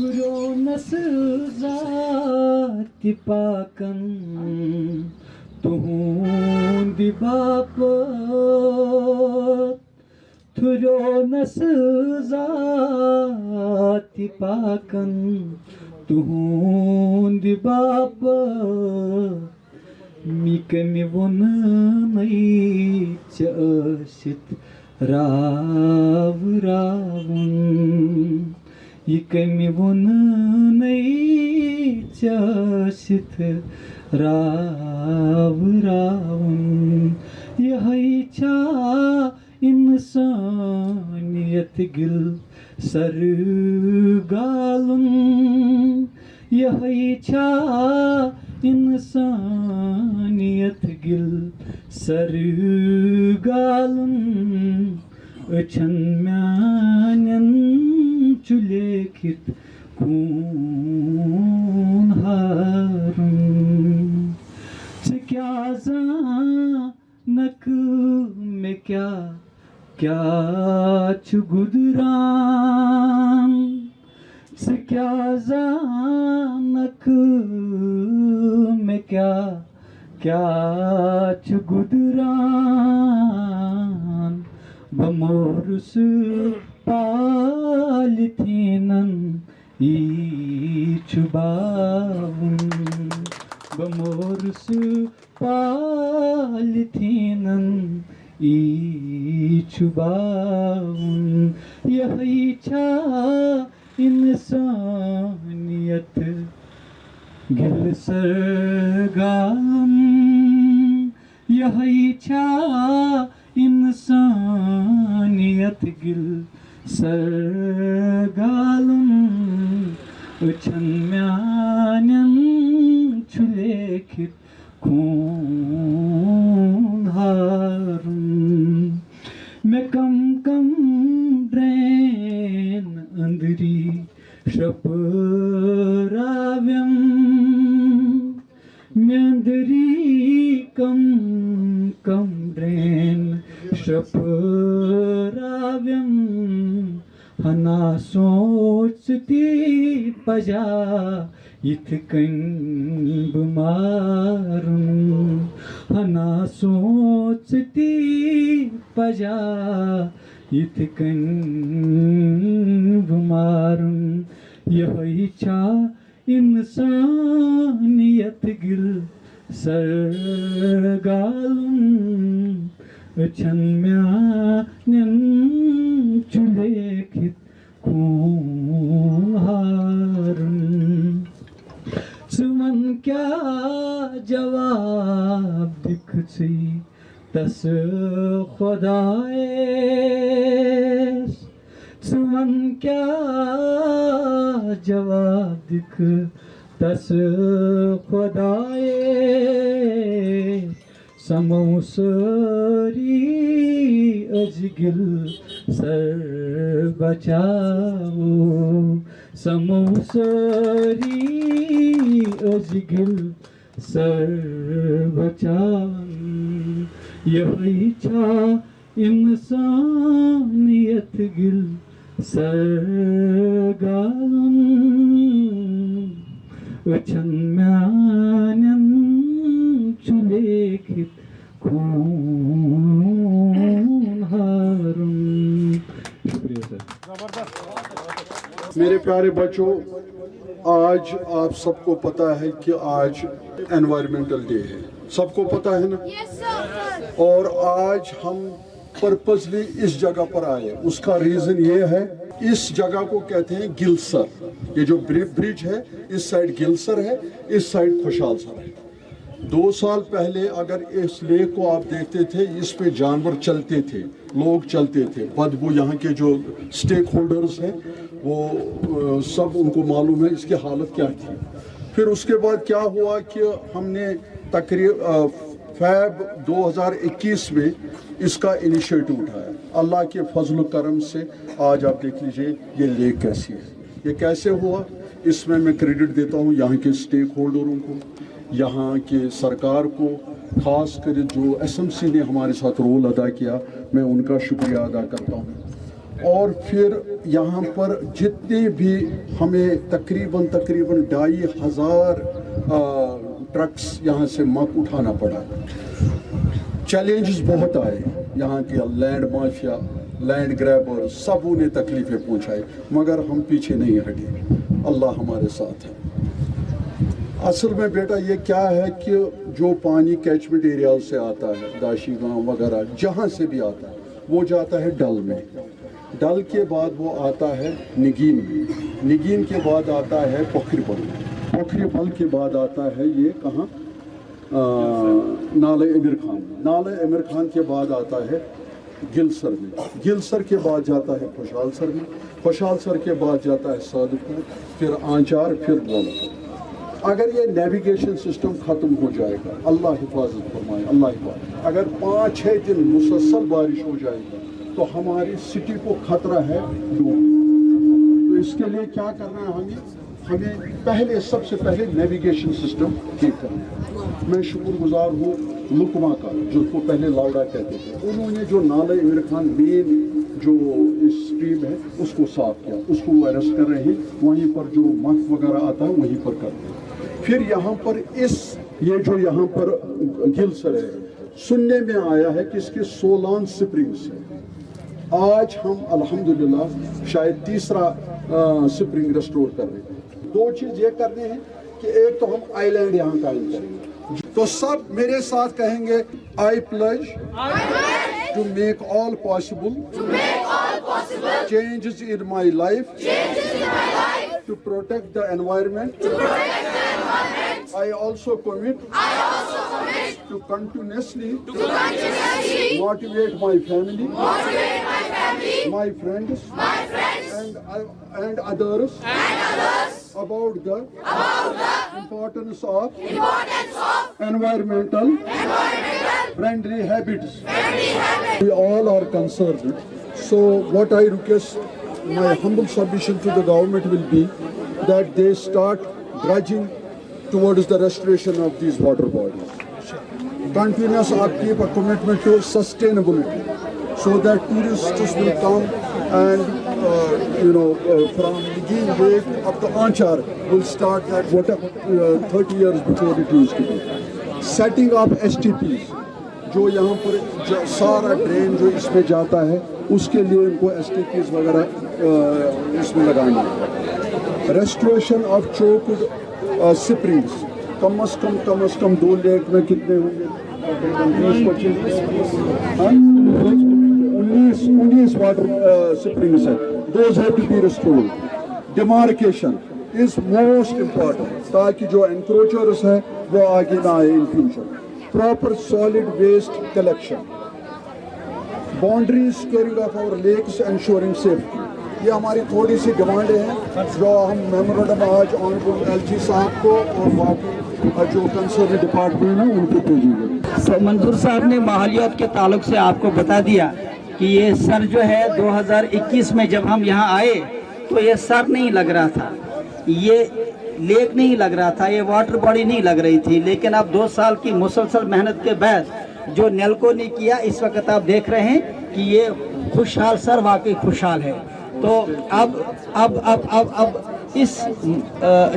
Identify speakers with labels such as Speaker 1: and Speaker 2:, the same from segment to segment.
Speaker 1: Thurionas zati pakan tuhundi bapat Thurionas zati pakan tuhundi bapat Mikami vonanai chasit rav ravun Yikami vonanai chasit rav ravun Yahai cha insaniyat gil sargalun Yahai cha insaniyat gil sargalun Öçen meanen çülekit kun harun Se kya zanak me kya çugudran Se kya zanak me kya çugudran Bamorus palithinan ichubavun Bamorus palithinan ichubavun Yahai cha insaniyat gil sargalun Yahai cha insaniyat gil sargalun Öçen meanen çülekit kun harun Me kam dren andri şapıravim Me andri kam dren şapıravim Hana soçti paja yitkan bumarun Hana soçti paja yitkan bumarun Yahai cha insaniyat gil sargalun Öçen meanen çülekit kun harun Suman kya cevap dikçi tas khudaes Suman kya cevap dik tas khudaes Samosari azgil sar bachao Samosari azgil sar bachao Yahai cha insaniyat gil sargalun Öçen meanen çülekit kun harun شکریہ سر
Speaker 2: میرے پیارے بچوں آج آپ سب کو پتا ہے کہ آج انوائرمنٹل ڈے ہے سب کو پتا ہے نا اور آج ہم پرپزلی اس جگہ پر آئے اس کا ریزن یہ ہے اس جگہ کو کہتے ہیں گلسر یہ جو برج ہے اس سائڈ گلسر ہے اس سائڈ خوشحال سر ہے 2 سال پہلے اگر اس لیک کو آپ دیکھتے تھے اس پہ جانور چلتے تھے لوگ چلتے تھے بدبو یہاں کے جو سٹیک ہولڈرز ہیں وہ سب ان کو معلوم ہے اس کی حالت کیا تھی پھر اس کے بعد کیا ہوا کہ ہم نے تقریب فیب 2021 میں اس کا انیشیٹو اٹھایا اللہ کے فضل و کرم سے آج آپ دیکھ لیجئے یہ لیک کیسی ہے یہ کیسے ہوا اس میں کریڈٹ دیتا ہوں یہاں کے سٹیک ہولڈروں کو یہاں کے سرکار کو خاص کر جو ایس ایم سی نے ہمارے ساتھ رول ادا کیا میں ان کا شکریہ ادا کرتا ہوں اور پھر یہاں پر جتنے بھی ہمیں تقریباً 2500 ٹرکس یہاں سے مک اٹھانا پڑا. چیلنجز بہت آئے, یہاں کے لینڈ مافیا, لینڈ گریبر, سبوں نے تکلیفیں پہنچائی, مگر ہم پیچھے نہیں ہٹے. اللہ ہمارے ساتھ ہے. اصل میں بیٹا یہ کیا ہے کہ جو پانی کیچمنٹ ایریاز سے آتا ہے, داشی گاؤں وغیرہ جہاں سے بھی آتا ہے, وہ جاتا ہے ڈل میں. ڈل کے بعد وہ آتا ہے نگین میں, نگین کے بعد آتا ہے پوکھری بل, پوکھری بل کے بعد آتا ہے یہ کہاں, نالے امیر خان. نالے امیر خان کے بعد آتا ہے گلسر میں, گلسر کے بعد جاتا ہے خوشحال سر میں, خوشحال سر کے بعد جاتا ہے صادق پور, پھر آنچار, پھر بولہ. اگر یہ نیویگیشن سسٹم ختم ہو جائے گا, اللہ حفاظت فرمائے, اللہ حفاظت, اگر 5-6 دن مسلسل بارش ہو جائے گا تو ہماری سٹی کو خطرہ ہے ڈوب. تو اس کے لیے کیا کرنا ہے, ہمیں پہلے سب سے پہلے نیویگیشن سسٹم ٹھیک کرنا ہے. میں شکر گزار ہوں لکما کا, جس کو پہلے لاؤڈا کہتے تھے. انہوں نے جو نالے امیر خان مین جو اسٹریم ہے اس کو صاف کیا, اس کو وہ اریسٹ کر رہے ہیں. وہیں پر جو مک وغیرہ آتا ہے وہیں پر کرتے ہیں. پھر یہاں پر یہ جو یہاں پر گلسر ہے, سننے میں آیا ہے کہ اس کے 16 سپرنگس ہیں. آج ہم الحمدللہ شاید تیسرا سپرنگ ریسٹور کر رہے ہیں. 2 چیز یہ کرنے ہیں کہ ایک تو ہم آئی لینڈ یہاں قائم کریں گے. تو سب میرے ساتھ کہیں گے, I pledge to make all possible changes in my life to protect the environment. I also commit to continuously motivate my family, my friends, and others about the importance of environmental friendly habits. We all are concerned. So what I request, my humble submission to the government will be that they start drudging towards the restoration of these water bodies. Continuous upkeep, a commitment to sustainability, so that tourists will come and from Nigin Lake up to Anchar will start that water 30 years before it used to be. Setting up STPs, جو یہاں پر سارا drain جو اس میں جاتا ہے اس کے لیے ان کو STPs وغیرہ اس میں لگانا ہے. ریسٹوریشن آف چوکڈ سپرنگس, کم از کم 2 لیک میں کتنے ہوں گے, 19 واٹر سپرنگس ہیں. Those have to be restored. Demarcation is most important تاکہ جو encroachers ہیں وہ آگے نہ آئے in future. Proper solid waste collection. Boundaries carrying of our lakes, ensuring safety. یہ ہماری تھوڑی سی ڈیمانڈیں ہیں جو ہم میمورنڈم آج آنریبل LG صاحب کو اور باقی جو کنسرن ڈپارٹمنٹ ہیں ان کو بھیجیں گے.
Speaker 3: منظور صاحب نے ماحولیات کے تعلق سے آپ کو بتا دیا کہ یہ سر جو ہے 2021 میں جب ہم یہاں آئے تو یہ سر نہیں لگ رہا تھا, یہ لیک نہیں لگ رہا تھا, یہ واٹر باڈی نہیں لگ رہی تھی. لیکن اب 2 سال کی مسلسل محنت کے بعد جو نیلکو نے کیا, اس وقت آپ دیکھ رہے ہیں کہ یہ خوشحال سر واقعی خوشحال ہے. تو اب اس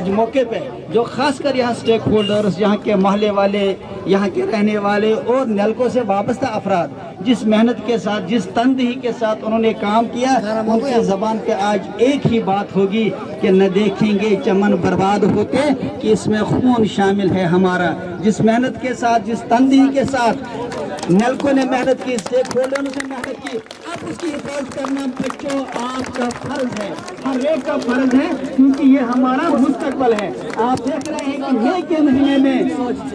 Speaker 3: موقع پہ جو خاص کر یہاں سٹیک ہولڈرز, یہاں کے محلے والے, یہاں کے رہنے والے اور نیلکو سے وابستہ افراد جس محنت کے ساتھ, جس تندہی کے ساتھ انہوں نے کام کیا, ان کی زبان پہ آج ایک ہی بات ہوگی کہ نہ دیکھیں گے چمن برباد ہوتے کہ اس میں خون شامل ہے ہمارا. جس محنت کے ساتھ, جس تندہی کے ساتھ نیلکو نے محنت کی, سٹیک ہولڈروں سے محنت کی, اب اس کی حفاظت کرنا بچوں آپ کا فرض ہے, ہر ایک کا فرض ہے, کیونکہ یہ ہمارا مستقبل ہے. آپ دیکھ رہے ہیں کہ مئی کے مہینے میں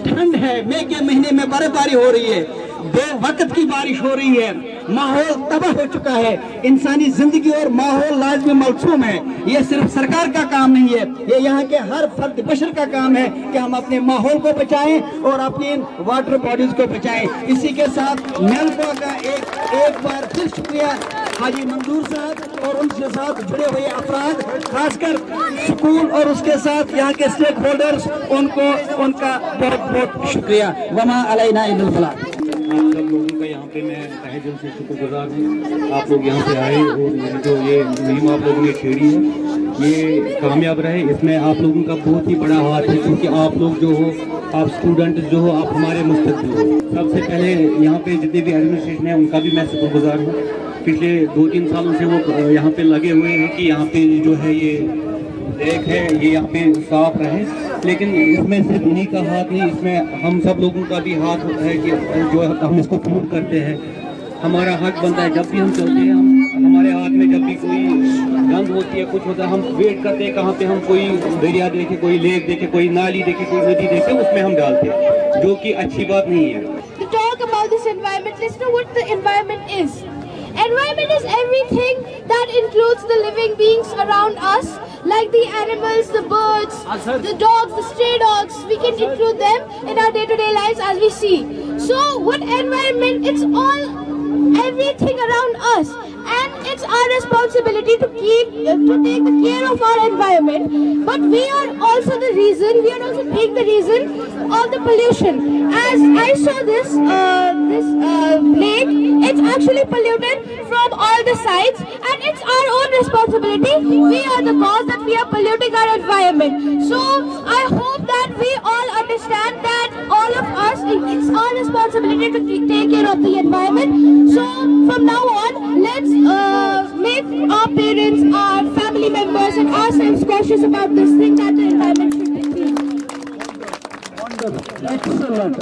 Speaker 3: ٹھنڈ ہے, مئی کے مہینے میں برف باری ہو رہی ہے, بے وقت کی بارش ہو رہی ہے, ماحول تباہ ہو چکا ہے, انسانی زندگی اور ماحول لازمی ملزوم ہے. یہ صرف سرکار کا کام نہیں ہے, یہ یہاں کے ہر فرد بشر کا کام ہے کہ ہم اپنے ماحول کو بچائیں اور اپنی واٹر باڈیز کو بچائیں. اسی کے ساتھ نیلکو کا ایک بار پھر شکریہ حاجی منظور صاحب اور ان کے ساتھ جڑے ہوئے افراد, خاص کر سکول اور اس کے ساتھ یہاں کے اسٹیک ہولڈرز, ان کا بہت بہت شکریہ. وما علینا الا البلاغ.
Speaker 1: آپ سب لوگوں کا یہاں پہ میں تہہ دل سے شکر گزار ہوں. آپ لوگ یہاں پہ آئے اور جو یہ مہم آپ لوگوں نے چھیڑی ہے یہ کامیاب رہے. اس میں آپ لوگوں کا بہت ہی بڑا ہاتھ ہے کیونکہ آپ لوگ جو ہو, آپ اسٹوڈنٹ جو ہو, آپ ہمارے مستقبل ہو. سب سے پہلے یہاں پہ جتنے بھی ایڈمنسٹریشن ہیں ان کا بھی میں شکر گزار ہوں. پچھلے 2-3 سالوں سے وہ یہاں پہ لگے ہوئے ہیں کہ یہاں پہ جو ہے یہ لیک ہے یہ یہاں پہ صاف رہے. لیکن اس میں صرف انہیں کا ہاتھ نہیں, اس میں ہم سب لوگوں کا بھی ہاتھ ہوتا ہے کہ جو ہم اس کو پروو کرتے ہیں. ہمارا حق بنتا ہے جب بھی ہم چلتے ہیں, ہمارے ہاتھ میں جب بھی کوئی گند ہوتی ہے, کچھ ہوتا ہے, ہم ویٹ کرتے ہیں کہاں پہ ہم کوئی دریا دیکھیں, کوئی لیک دیکھیں, کوئی نالی دیکھیں, کوئی ندی دیکھیں, اس میں ہم ڈالتے ہیں, جو کہ اچھی بات نہیں ہے.
Speaker 4: To talk about this environment, let's know what the environment is. Environment is everything that includes the living beings around us, like the animals, the birds, the dogs, the stray dogs. We can include them in our day-to-day lives as we see. So what environment? It's all everything around us, and it's our responsibility to take the care of our environment. But we are also being the reason of the pollution. As I saw this lake, it's actually polluted from all the sides, and it's our own responsibility. We are the cause that we are polluting our environment. So I hope that we all understand that all of us, it's our responsibility to take care of the environment. So from now on, let's make our parents, our family members and ourselves cautious about this thing that the environment should be clean.
Speaker 5: Excellent.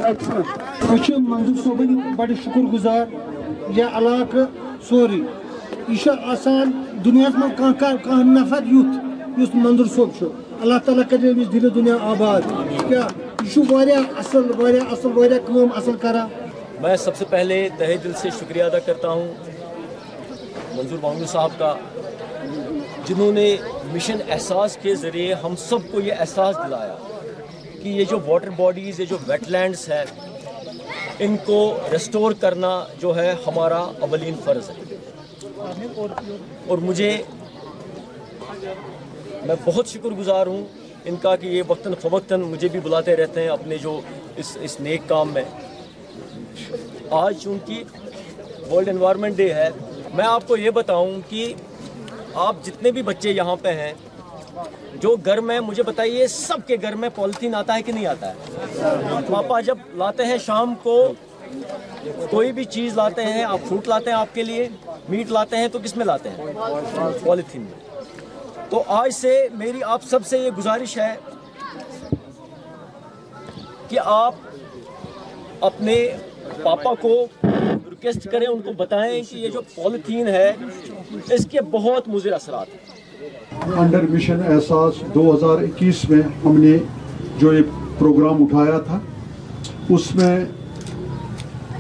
Speaker 5: Aš Manzoor Sobin bada şükür guzar. Ya alaka sorry. İşe asan dünyas mein kah nafar yut Manzoor Sob şu. Allah Taala kare biz dile dünya abad. Kya şu variya asal kaam asal kara.
Speaker 6: میں سب سے پہلے تہہ دل سے شکریہ ادا کرتا ہوں منظور وانگلو صاحب کا, جنہوں نے مشن احساس کے ذریعے ہم سب کو یہ احساس دلایا کہ یہ جو واٹر باڈیز, یہ جو ویٹ لینڈز ہے, ان کو ریسٹور کرنا جو ہے ہمارا اولین فرض ہے. اور میں بہت شکر گزار ہوں ان کا کہ یہ وقتاً فوقتاً مجھے بھی بلاتے رہتے ہیں اپنے جو اس نیک کام میں. آج چونکہ ورلڈ انوائرمنٹ ڈے ہے, میں آپ کو یہ بتاؤں کہ آپ جتنے بھی بچے یہاں پہ ہیں جو گھر میں, مجھے بتائیے سب کے گھر میں پولیتھین آتا ہے کہ نہیں آتا ہے؟ پاپا جب لاتے ہیں شام کو کوئی بھی چیز لاتے ہیں, آپ فروٹ لاتے ہیں آپ کے لیے, میٹ لاتے ہیں, تو کس میں لاتے ہیں؟ پولیتھین میں. تو آج سے میری آپ سب سے یہ گزارش ہے کہ آپ اپنے پاپا کو ریکویسٹ کریں, ان کو بتائیں کہ یہ جو پولیتھین ہے اس کے بہت مضر اثرات ہیں.
Speaker 2: انڈر مشن احساس 2021 میں ہم نے جو یہ پروگرام اٹھایا تھا, اس میں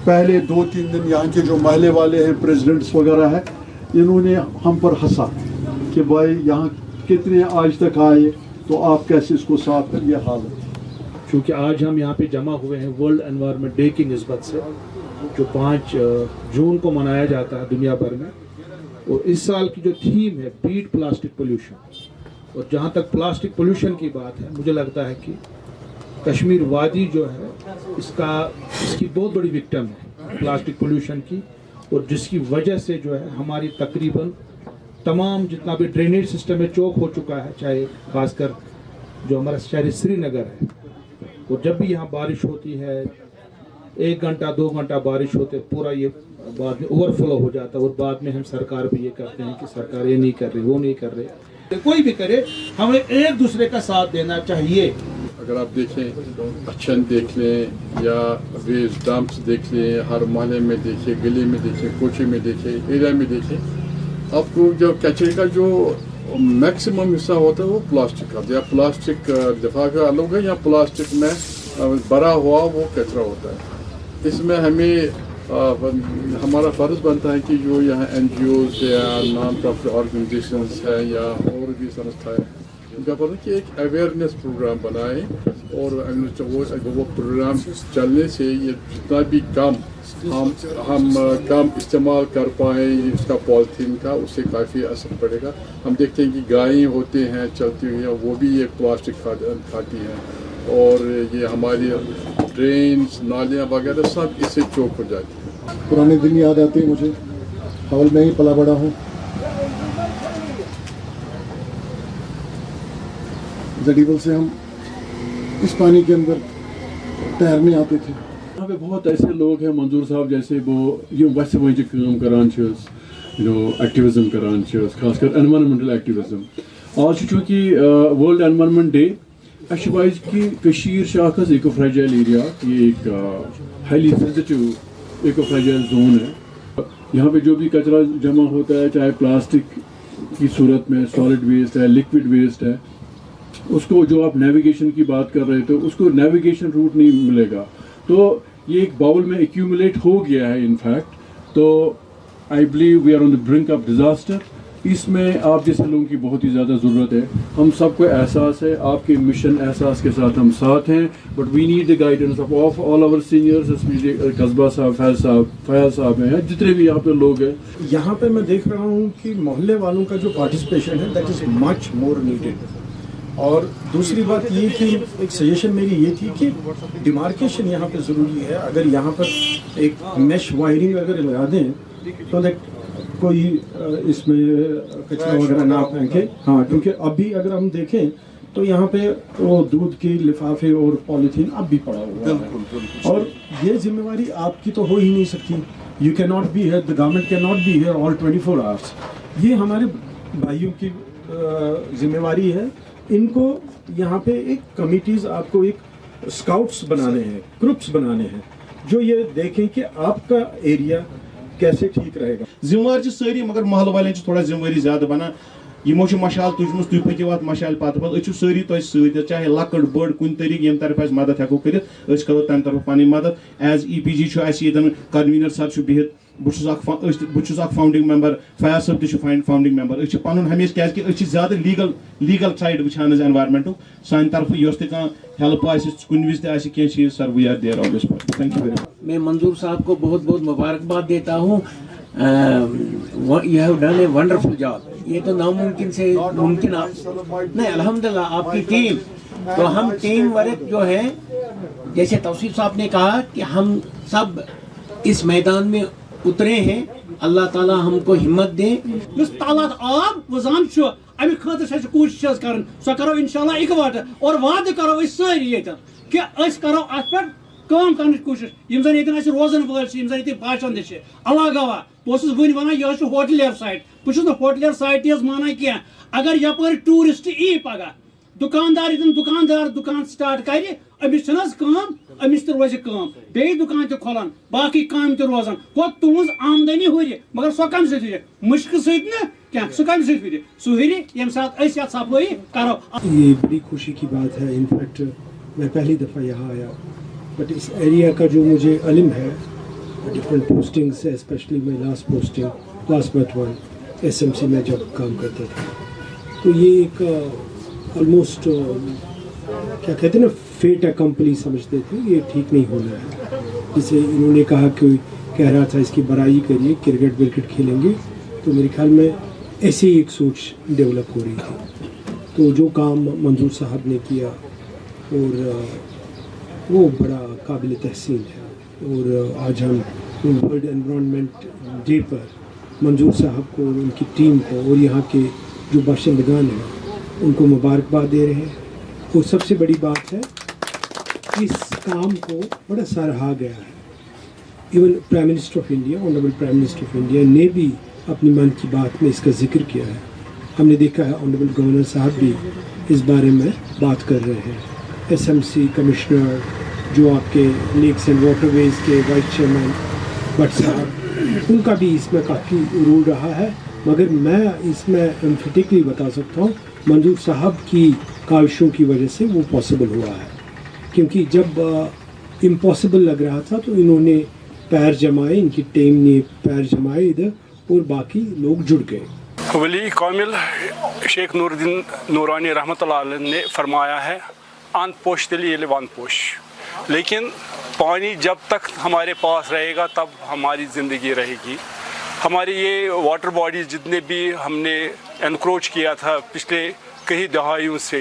Speaker 2: پہلے 2-3 دن یہاں کے جو محلے والے ہیں, پریزیڈنٹس وغیرہ ہیں, انہوں نے ہم پر ہنسا کہ بھائی یہاں کتنے آج تک آئے تو آپ کیسے اس کو صاف کر, یہ حال ہے.
Speaker 7: کیونکہ آج ہم یہاں پہ جمع ہوئے ہیں ورلڈ انوائرمنٹ ڈے کی نسبت سے, جو 5 جون کو منایا جاتا ہے دنیا بھر میں. اور اس سال کی جو تھیم ہے بیٹ پلاسٹک پولیوشن, اور جہاں تک پلاسٹک پولیوشن کی بات ہے, مجھے لگتا ہے کہ کشمیر وادی جو ہے اس کی بہت بڑی وکٹم ہے پلاسٹک پولیوشن کی, اور جس کی وجہ سے جو ہے ہماری تقریباً تمام جتنا بھی ڈرینیج سسٹم ہے چوک ہو چکا ہے, چاہے خاص کر جو ہمارا شہر سری نگر ہے. اور جب بھی یہاں بارش ہوتی ہے 1 گھنٹہ 2 گھنٹہ بارش ہوتے پورا یہ بعد میں اوور فلو ہو جاتا ہے, اور بعد میں ہم سرکار بھی یہ کرتے ہیں کہ سرکار یہ نہیں کر رہی, وہ نہیں کر رہے. کوئی بھی کرے, ہمیں ایک دوسرے کا ساتھ دینا چاہیے.
Speaker 8: اگر آپ دیکھیں اچھن دیکھ لیں یا ویسٹ ڈمپس دیکھ لیں, ہر محلے میں دیکھیں, گلی میں دیکھیں, کوچے میں دیکھیں, ایریا میں دیکھیں, آپ کو جو کچرے کا جو میکسیمم حصہ ہوتا ہے وہ پلاسٹک کا, یا پلاسٹک دفاع کا الگ ہے, یا پلاسٹک میں بھرا ہوا وہ کچرا ہوتا ہے. اس میں ہمارا فرض بنتا ہے کہ جو یہاں NGOs یا نان پرافٹ آرگنائزیشنز ہیں یا اور بھی سنستھائیں, ان کا فرض ہے کہ ایک اویئرنیس پروگرام بنائیں, اور وہ پروگرام چلنے سے یہ جتنا بھی ہم کم استعمال کر پائیں اس کا پالیتھین کا, اس سے کافی اثر پڑے گا. ہم دیکھتے ہیں کہ گائیں ہوتے ہیں چلتی ہوئی, وہ بھی ایک پلاسٹک کھاتی ہیں, اور یہ ہماری ڈرینس نالیاں وغیرہ سب اس سے چوک ہو جاتی ہیں.
Speaker 9: پرانے دن یاد آتے ہیں مجھے. حول میں ہی پلا بڑا ہوں. زڈیول سے ہم اس پانی کے اندر تیرنے آتے تھے.
Speaker 8: یہاں پہ بہت ایسے لوگ ہیں منظور صاحب جیسے وہ یہ ویسے وجہ کام کران ایکٹیویزم کران خاص کر انوائرمنٹل ایکٹیویزم. آج چونکہ ورلڈ انوائرمنٹ ڈے اچھ پاز کہ کشیر شاخ ایکو فرائجائل ایریا یہ ایک ہائیلی سینسٹیو ایکو فرائجائل زون ہے. یہاں پہ جو بھی کچرا جمع ہوتا ہے چاہے پلاسٹک کی صورت میں سالڈ ویسٹ ہے لکوڈ ویسٹ ہے اس کو جو آپ نیویگیشن کی بات کر رہے تھے اس کو نیویگیشن روٹ نہیں ملے گا. تو یہ ایک باؤل میں ایکیومولیٹ ہو گیا ہے ان فیکٹ. تو I believe we are on the brink of disaster. اس میں آپ جیسے لوگوں کی بہت ہی زیادہ ضرورت ہے. ہم سب کو احساس ہے آپ کے مشن احساس کے ساتھ ہم ساتھ ہیں but we need the guidance of all our seniors especially قصبہ صاحب فیاض صاحب ہیں جتنے بھی یہاں پہ لوگ ہیں.
Speaker 10: یہاں پہ میں دیکھ رہا ہوں کہ محلے والوں کا جو پارٹیسپیشن ہے that is much more needed. اور دوسری بات یہ کہ ایک سجیشن میری یہ تھی کہ ڈیمارکیشن یہاں پہ ضروری ہے. اگر یہاں پر ایک میش وائرنگ اگر لگا دیں تو دیٹ کوئی اس میں کچرا وغیرہ نہ پھینکے. ہاں کیونکہ اب بھی اگر ہم دیکھیں تو یہاں پہ وہ دودھ کے لفافے اور پولیتھین اب بھی پڑا ہوا ہے اور یہ ذمہ داری آپ کی تو ہو ہی نہیں سکتی. You can not be here, the government can not be here all 24 hours. یہ ہمارے بھائیوں کی ذمہ داری ہے. ان کو یہاں پہ ایک کمیٹیز آپ کو ایک اسکاؤٹس بنانے ہیں, گروپس بنانے ہیں جو یہ دیکھیں کہ آپ کا ایریا کیسے ٹھیک رہے گا.
Speaker 11: ذمہ وار ساری مگر محلہ والن تھوڑا ذمہ واری زیادہ بنان. یمو مشال تجم تھی پکو ات مشال پتہ پتہ ساری تہ ست چاہے لکٹ بڑ کن طریقہ یم طرف اس مدد ہیکو کرت کرو تمہ طرف پن مدد. ایز ای پی جی یہ کنوینر سر بہت بہت فاؤنڈنگ ممبر فیاض صاحب تہ فاؤنڈنگ ممبر. پن ہمیشہ کیا زیادہ لیگل سائڈ وچان انوائرمنٹ سان طرف اس تہ ہیلپ کن وز تہ کی چیز sir we are there always. Thank you very much.
Speaker 12: میں منظور صاحب کو بہت بہت مبارکباد دیتا ہوں. You have done a wonderful job. یہ تو ناممکن سے ممکن نہیں الحمدللہ آپ کی ٹیم. تو ہم ٹیم ورک جو ہے جیسے توصیف صاحب نے کہا کہ ہم سب اس میدان میں اترے ہیں. اللہ تعالیٰ ہم کو ہمت دے.
Speaker 13: تعلق آب وزان امی خاطر کوشش کریں سو کرو انشاءاللہ اکوٹہ اور وعدہ کرو اس ساری یہ کہ اس کرو ات پہ کام کرنے کوشش. یم زن یتن روزن ول یم زن یتن باشند اللہ گواہ بہت ون ونان یہ ہوٹلیر سائٹ. بہت ہوٹلیر سائٹ یز مانا کی اگر یپر ٹورسٹ ای پگہ دکاندار یتن دکاندار دکان سٹارٹ کر امس کام امس تہ روز کام بیٚیہِ دکان تہ کھولان باقی کام تہ روزان گو تہذ آمدنی ہُرِ مگر سۄ کم سۭتۍ ہُرِ مشکل سۭتۍ نہٕ کینٛہہ سُہ کم سۭتۍ ہُرِ سُہ ہُرِ ییٚمہِ ساتہٕ أسۍ یتھ صفٲیی کرو.
Speaker 5: یہ بڑی خوشی کی بات ہے. انفیکٹ میں پہلی دفعہ یہاں آیا بٹ اس ایریا کا جو مجھے علم ہے ڈفرینٹ پوسٹنگ سے اسپیشلی میں last but one S M C میں جب کام کرتا تھا تو یہ ایک آلموسٹ کیا کہتے ہیں نا فیٹ اکمپلی سمجھتے تھے. یہ ٹھیک نہیں ہونا ہے. جسے انہوں نے کہا کہ کہہ رہا تھا اس کی برائی کریے کرکٹ ورکٹ کھیلیں گے تو میرے خیال میں ایسے ہی ایک سوچ ڈیولپ ہو رہی تھی. تو جو کام منظور صاحب نے کیا اور وہ بڑا قابل تحسین ہے. اور آج ہم ورلڈ انوائرمنٹ ڈے پر منظور صاحب کو اور ان کی ٹیم کو اور یہاں کے جو باشندگان ہیں ان کو مبارکباد دے رہے ہیں. اور سب سے بڑی بات ہے اس کام کو بڑا سراہا گیا ہے. Even prime minister of India honourable prime minister of India نے بھی اپنی من کی بات میں اس کا ذکر کیا ہے. ہم نے دیکھا ہے آنریبل گورنر صاحب بھی اس بارے میں بات کر رہے ہیں. ایس ایم سی کمشنر جو آپ کے لیکس اینڈ واٹر ویز کے وائس چیئرمین بٹ صاحب ان کا بھی اس میں کافی رول رہا ہے. مگر میں اس میں امفیٹکلی بتا سکتا ہوں منظور صاحب کی کاوشوں کی وجہ سے وہ پاسبل ہوا ہے. کیونکہ جب امپاسبل لگ رہا تھا تو انہوں نے پیر جمائے, ان کی ٹیم نے پیر جمائے ادھر اور باقی لوگ جڑ گئے.
Speaker 14: ولی کامل شیخ نور الدین نورانی رحمۃ اللہ علیہ نے فرمایا ہے اند پوش تیلی ییٚلہِ ون پوش. لیکن پانی جب تک ہمارے پاس رہے گا تب ہماری زندگی رہے گی. ہماری یہ واٹر باڈیز جتنے بھی ہم نے انکروچ کیا تھا پچھلے کئی دہائیوں سے